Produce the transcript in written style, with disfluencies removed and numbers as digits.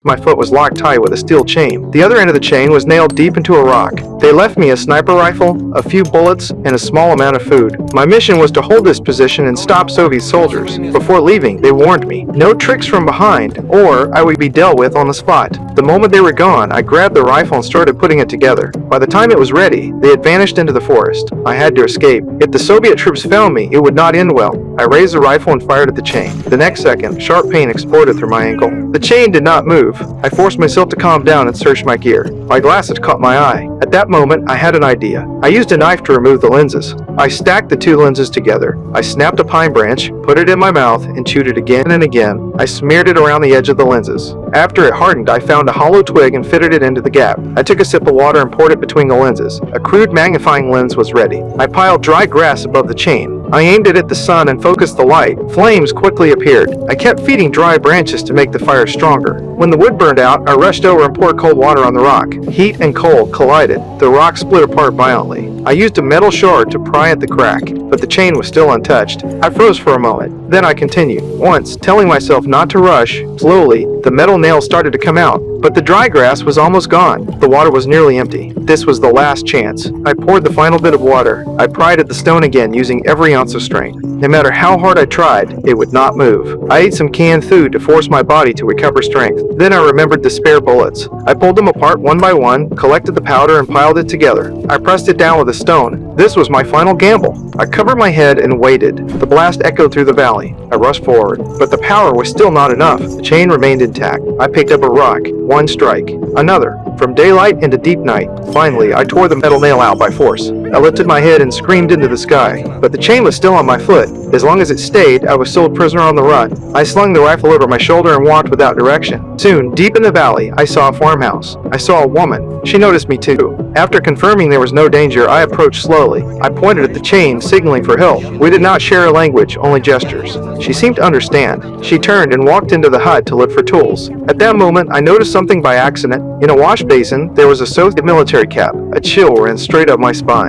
My foot was locked tight with a steel chain. The other end of the chain was nailed deep into a rock. They left me a sniper rifle, a few bullets, and a small amount of food. My mission was to hold this position and stop Soviet soldiers. Before leaving, they warned me, no tricks from behind, or I would be dealt with on the spot. The moment they were gone, I grabbed the rifle and started putting it together. By the time it was ready, they had vanished into the forest. I had to escape. If the Soviet troops found me, it would not end well. I raised the rifle and fired at the chain. The next second, sharp pain exploded through my ankle. The chain did not move. I forced myself to calm down and search my gear. My glasses caught my eye. At that moment, I had an idea. I used a knife to remove the lenses. I stacked the two lenses together. I snapped a pine branch, put it in my mouth, and chewed it again and again. I smeared it around the edge of the lenses. After it hardened, I found a hollow twig and fitted it into the gap. I took a sip of water and poured it between the lenses. A crude magnifying lens was ready. I piled dry grass above the chain. I aimed it at the sun and focused the light. Flames quickly appeared. I kept feeding dry branches to make the fire stronger. When the wood burned out, I rushed over and poured cold water on the rock. Heat and cold collided. The rock split apart violently. I used a metal shard to pry at the crack, but the chain was still untouched. I froze for a moment. Then I continued. Once, telling myself not to rush, slowly, the metal nail started to come out, but the dry grass was almost gone. The water was nearly empty. This was the last chance. I poured the final bit of water. I pried at the stone again using every ounce of strength. No matter how hard I tried, it would not move. I ate some canned food to force my body to recover strength. Then I remembered the spare bullets. I pulled them apart one by one, collected the powder, and piled it together. I pressed it down with a stone. This was my final gamble. I covered my head and waited. The blast echoed through the valley. I rushed forward, but the power was still not enough. The chain remained intact. I picked up a rock. One strike. Another. From daylight into deep night. Finally, I tore the metal nail out by force. I lifted my head and screamed into the sky. But the chain was still on my foot. As long as it stayed, I was still a prisoner on the run. I slung the rifle over my shoulder and walked without direction. Soon, deep in the valley, I saw a farmhouse. I saw a woman. She noticed me too. After confirming there was no danger, I approached slowly. I pointed at the chain, signaling for help. We did not share a language, only gestures. She seemed to understand. She turned and walked into the hut to look for tools. At that moment, I noticed something by accident. In a wash basin, there was a Soviet military cap. A chill ran straight up my spine.